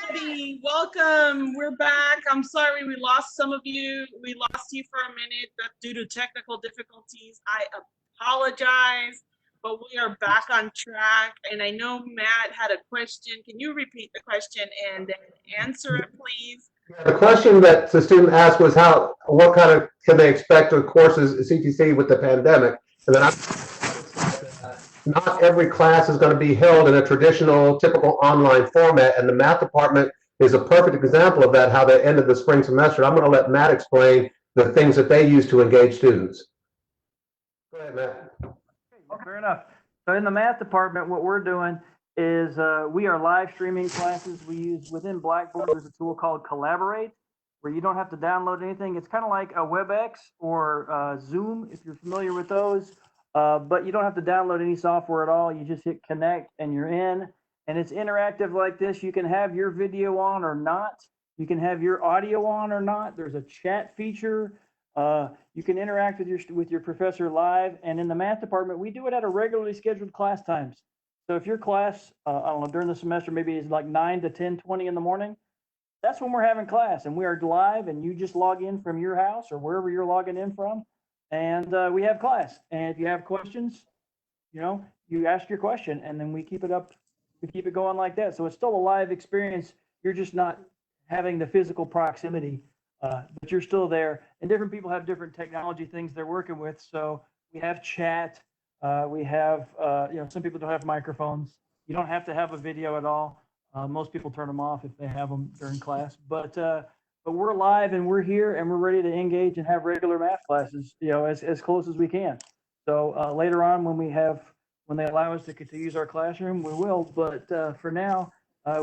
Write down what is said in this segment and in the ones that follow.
everybody. Welcome. We're back. I'm sorry we lost some of you. We lost you for a minute due to technical difficulties. I apologize, but we are back on track. And I know Matt had a question. Can you repeat the question and then answer it, please? The question that the student asked was what kind of can they expect of courses at CTC with the pandemic? And then not every class is going to be held in a traditional, typical online format, and the math department is a perfect example of that, how they ended the spring semester. I'm going to let Matt explain the things that they use to engage students. Go ahead, Matt. Okay, fair enough. So in the math department, what we're doing is we are live streaming classes. We use within Blackboard, there's a tool called Collaborate, where you don't have to download anything. It's kind of like a WebEx or Zoom, if you're familiar with those. But you don't have to download any software at all. You just hit connect and you're in, and it's interactive like this. You can have your video on or not. You can have your audio on or not. There's a chat feature. You can interact with your professor live. And in the math department, we do it at a regularly scheduled class times. So if your class, I don't know, during the semester, maybe it's like 9 to 10:20 in the morning, that's when we're having class, and we are live, and you just log in from your house or wherever you're logging in from. And we have class. And if you have questions, you ask your question, and then we keep it up. We keep it going like that. So it's still a live experience. You're just not having the physical proximity, but you're still there. And different people have different technology things they're working with. So we have chat. We have, some people don't have microphones. You don't have to have a video at all. Most people turn them off if they have them during class. But we're live and we're here and we're ready to engage and have regular math classes, as close as we can. So later on, when they allow us to use our classroom, we will. But for now,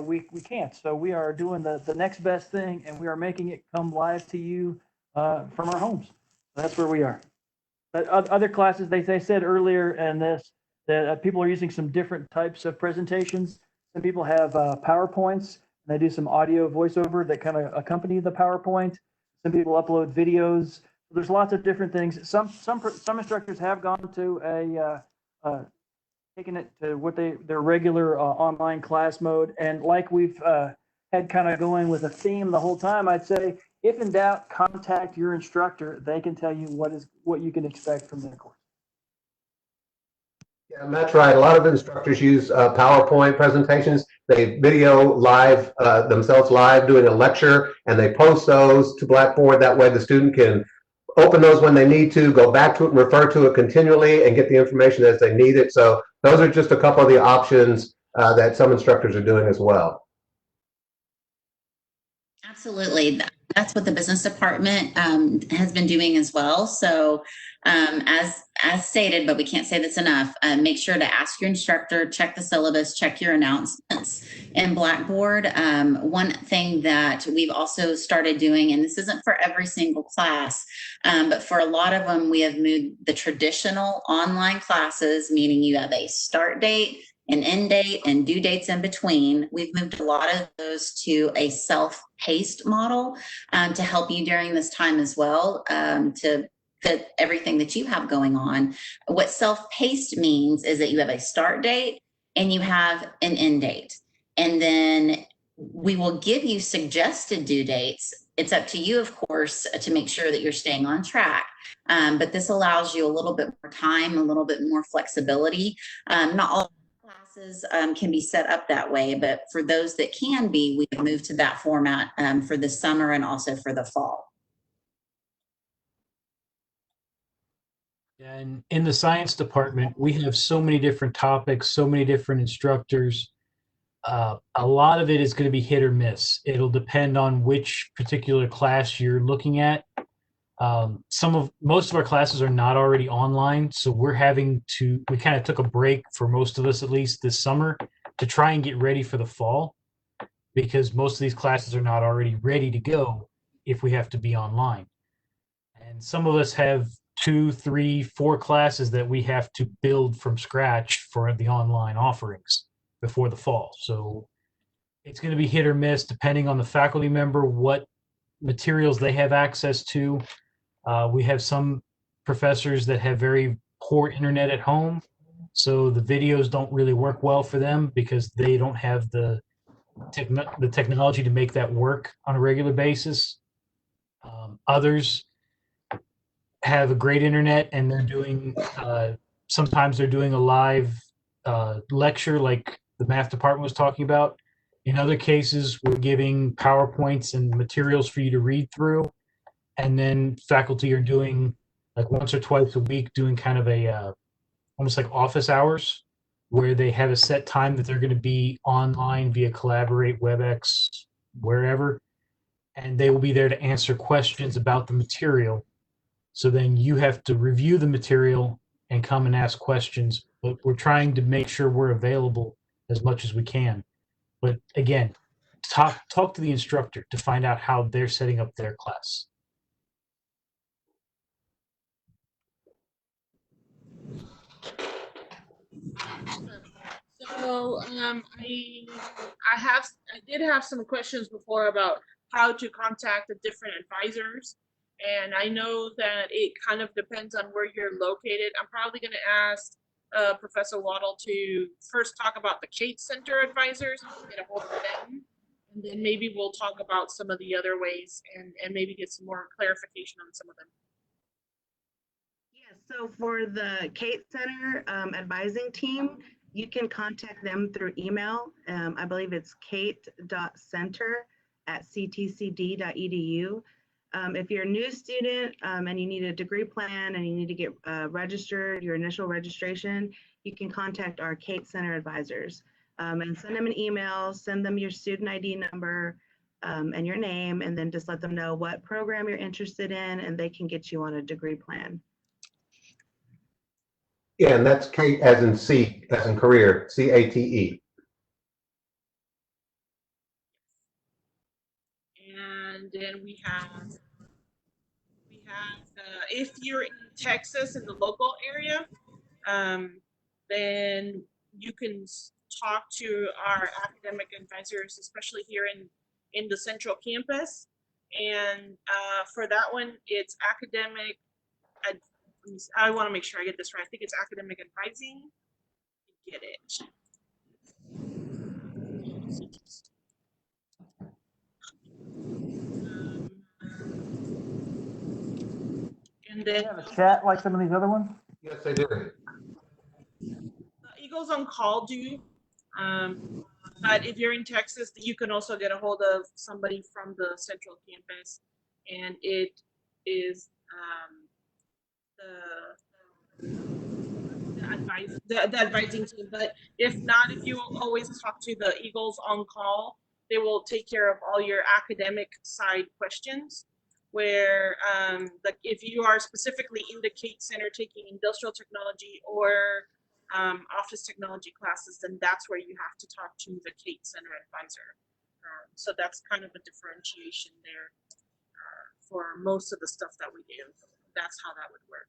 we can't. So we are doing the next best thing, and we are making it come live to you from our homes. That's where we are. But other classes, they said earlier in this that people are using some different types of presentations. Some people have PowerPoints. They do some audio voiceover that kind of accompany the PowerPoint. Some people upload videos. There's lots of different things. Some instructors have gone to taken it to what their regular online class mode. And like we've had kind of going with a theme the whole time, I'd say, if in doubt, contact your instructor. They can tell you what you can expect from their course. Yeah, Matt's right. A lot of instructors use PowerPoint presentations. They video live themselves live doing a lecture, and they post those to Blackboard. That way the student can open those when they need to, go back to it and refer to it continually and get the information as they need it. So those are just a couple of the options that some instructors are doing as well. Absolutely. That's what the business department has been doing as well. So as stated, but we can't say this enough, make sure to ask your instructor, check the syllabus, check your announcements in Blackboard. One thing that we've also started doing, and this isn't for every single class, but for a lot of them, we have moved the traditional online classes, meaning you have a start date, an end date, and due dates in between. We've moved a lot of those to a self-paced model to help you during this time as well, to fit everything that you have going on. What self-paced means is that you have a start date and you have an end date. And then we will give you suggested due dates. It's up to you, of course, to make sure that you're staying on track. But this allows you a little bit more time, a little bit more flexibility. Not all classes can be set up that way, but for those that can be, we've moved to that format for the summer and also for the fall. And in the science department, we have so many different topics, so many different instructors. A lot of it is going to be hit or miss. It'll depend on which particular class you're looking at. Most of our classes are not already online, so we kind of took a break, for most of us at least, this summer to try and get ready for the fall, because most of these classes are not already ready to go if we have to be online. And some of us have 2, 3, 4 classes that we have to build from scratch for the online offerings before the fall. So it's going to be hit or miss depending on the faculty member, what materials they have access to. We have some professors that have very poor internet at home, so the videos don't really work well for them because they don't have the the technology to make that work on a regular basis. Others have a great internet and they're doing, sometimes they're doing a live lecture like the math department was talking about. In other cases, we're giving PowerPoints and materials for you to read through. And then faculty are doing like once or twice a week, doing kind of a almost like office hours where they have a set time that they're going to be online via Collaborate, WebEx, wherever. And they will be there to answer questions about the material. So then you have to review the material and come and ask questions. But we're trying to make sure we're available as much as we can. But again, talk to the instructor to find out how they're setting up their class. So I did have some questions before about how to contact the different advisors. And I know that it kind of depends on where you're located. I'm probably going to ask Professor Waddle to first talk about the Kate Center advisors, get a hold of them. And then maybe we'll talk about some of the other ways and maybe get some more clarification on some of them. Yes, so for the Kate Center advising team, you can contact them through email. I believe it's kate.center@ctcd.edu. If you're a new student and you need a degree plan and you need to get registered, your initial registration, you can contact our Kate Center advisors and send them an email, send them your student ID number and your name, and then just let them know what program you're interested in and they can get you on a degree plan. Yeah, and that's Kate as in C, as in career, C-A-T-E. And then we have if you're in Texas in the local area, then you can talk to our academic advisors, especially here in the central campus. And for that one, it's academic. I want to make sure I get this right. I think it's academic advising. Get it. And Do then you have a chat like some of these other ones? Yes, they do. Eagles on Call do. But if you're in Texas, you can also get a hold of somebody from the central campus, and it is the advising team. But if not, if you always talk to the Eagles on Call, they will take care of all your academic side questions. Where if you are specifically in the Kate Center taking industrial technology or office technology classes, then that's where you have to talk to the Kate Center advisor. So that's kind of a differentiation there for most of the stuff that we do. That's how that would work.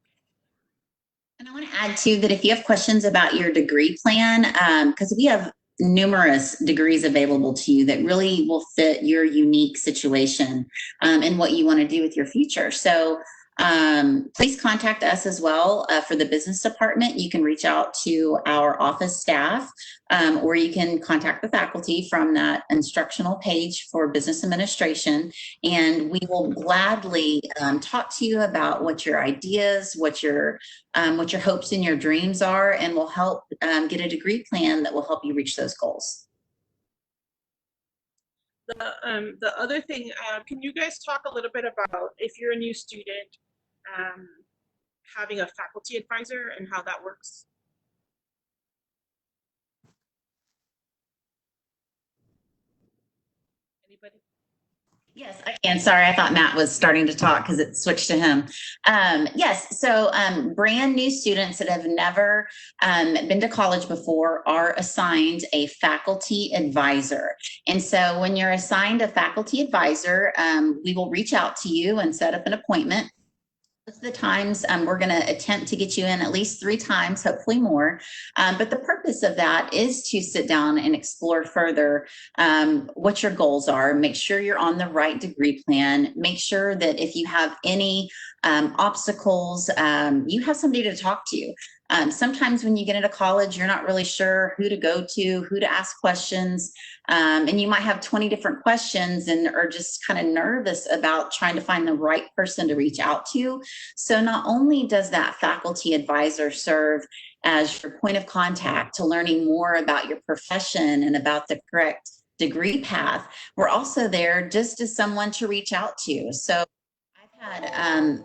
And I want to add too that if you have questions about your degree plan, because we have numerous degrees available to you that really will fit your unique situation and what you want to do with your future. So please contact us as well for the business department. You can reach out to our office staff or you can contact the faculty from that instructional page for business administration. And we will gladly talk to you about what your ideas, what your hopes and your dreams are, and we'll help get a degree plan that will help you reach those goals. The other thing, can you guys talk a little bit about if you're a new student, having a faculty advisor and how that works? Anybody? Yes, I can. Sorry, I thought Matt was starting to talk because it switched to him. Yes, so brand new students that have never been to college before are assigned a faculty advisor. And so when you're assigned a faculty advisor, we will reach out to you and set up an appointment. Most of the times we're going to attempt to get you in at least 3 times, hopefully more. But the purpose of that is to sit down and explore further what your goals are, make sure you're on the right degree plan, make sure that if you have any obstacles, you have somebody to talk to. Sometimes when you get into college, you're not really sure who to go to, who to ask questions. And you might have 20 different questions and are just kind of nervous about trying to find the right person to reach out to. So not only does that faculty advisor serve as your point of contact to learning more about your profession and about the correct degree path, we're also there just as someone to reach out to. So I've had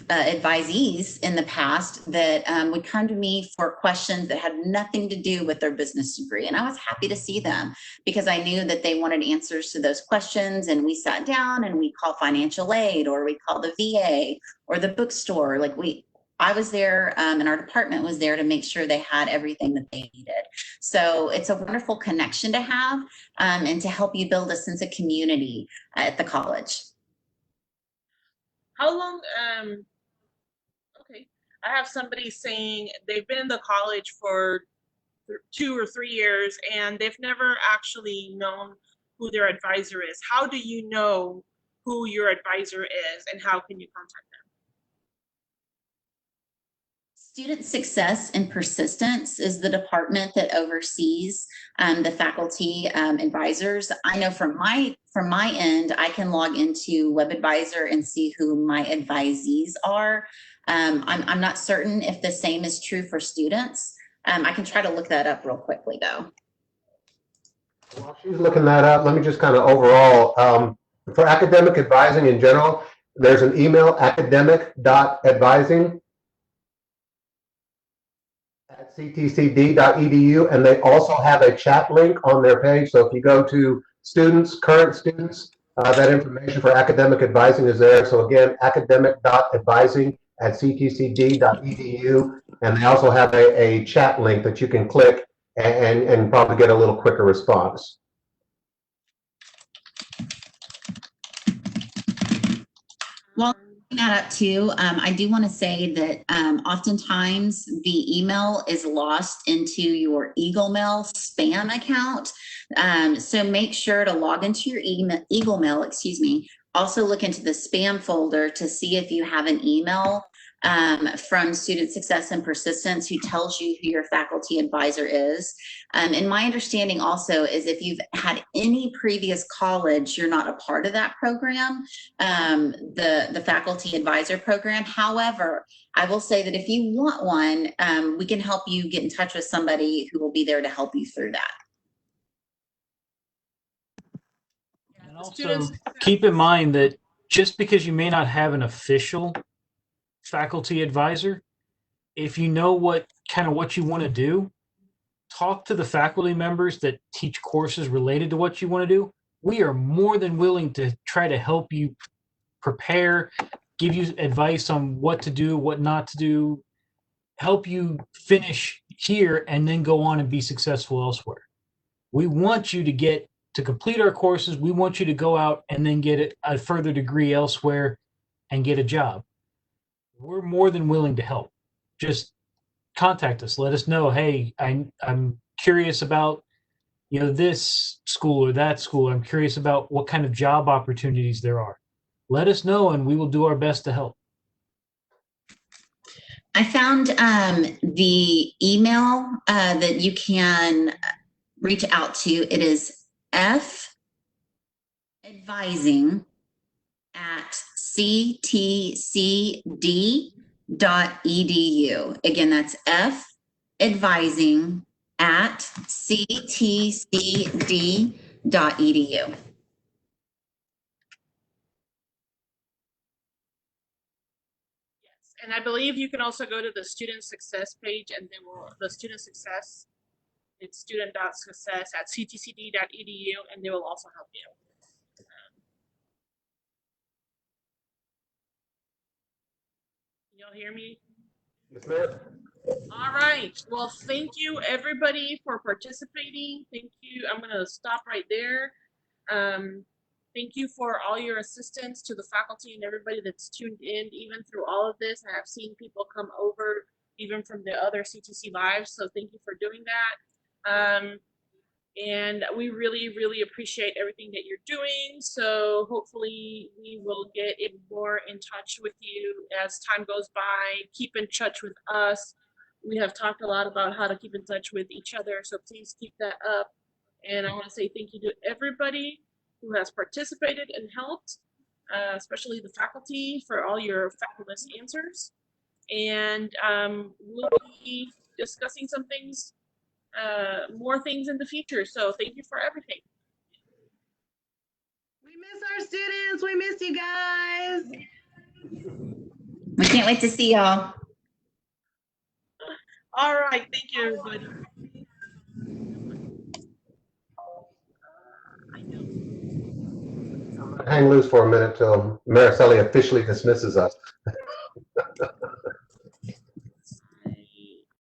advisees in the past that would come to me for questions that had nothing to do with their business degree. And I was happy to see them because I knew that they wanted answers to those questions. And we sat down and we called financial aid, or we called the VA or the bookstore. I was there and our department was there to make sure they had everything that they needed. So it's a wonderful connection to have and to help you build a sense of community at the college. How long, okay, I have somebody saying they've been in the college for 2 or 3 years and they've never actually known who their advisor is. How do you know who your advisor is and how can you contact them? Student success and persistence is the department that oversees the faculty advisors. I know from my end, I can log into WebAdvisor and see who my advisees are. I'm not certain if the same is true for students. I can try to look that up real quickly though. While she's looking that up, let me just kind of overall, for academic advising in general, there's an email, academic.advising@ctcd.edu, and they also have a chat link on their page. So if you go to students, current students, that information for academic advising is there. So again, academic.advising@ctcd.edu, and they also have a chat link that you can click and probably get a little quicker response. Well, that up too. I do want to say that oftentimes the email is lost into your Eagle Mail spam account. So make sure to log into your Eagle Mail, excuse me. Also look into the spam folder to see if you have an email from Student Success and Persistence who tells you who your faculty advisor is. And my understanding also is if you've had any previous college, you're not a part of that program, the faculty advisor program. However, I will say that if you want one, we can help you get in touch with somebody who will be there to help you through that. And also keep in mind that just because you may not have an official faculty advisor, if you know what you want to do, talk to the faculty members that teach courses related to what you want to do. We are more than willing to try to help you prepare, give you advice on what to do, what not to do, help you finish here and then go on and be successful elsewhere. We want you to complete our courses. We want you to go out and then get a further degree elsewhere and get a job. We're more than willing to help. Just contact us. Let us know, hey, I'm curious about, this school or that school. I'm curious about what kind of job opportunities there are. Let us know and we will do our best to help. I found the email that you can reach out to. It is fadvising@ctcd.edu. Again, that's fadvising@ctcd.edu. And I believe you can also go to the student success page and the student success, it's student.success@ctcd.edu, and they will also help you. Y'all hear me? Yes, ma'am. All right. Well, thank you everybody for participating. Thank you. I'm going to stop right there. Thank you for all your assistance to the faculty and everybody that's tuned in, even through all of this. I have seen people come over even from the other CTC lives, so thank you for doing that. And we really, really appreciate everything that you're doing. So hopefully we will get more in touch with you as time goes by. Keep in touch with us. We have talked a lot about how to keep in touch with each other, so please keep that up. And I want to say thank you to everybody who has participated and helped, especially the faculty for all your fabulous answers. And we'll be discussing some things, more things in the future. So thank you for everything. We miss our students. We miss you guys. We can't wait to see y'all. All right, thank you, everybody. Hang loose for a minute till Mariceli officially dismisses us.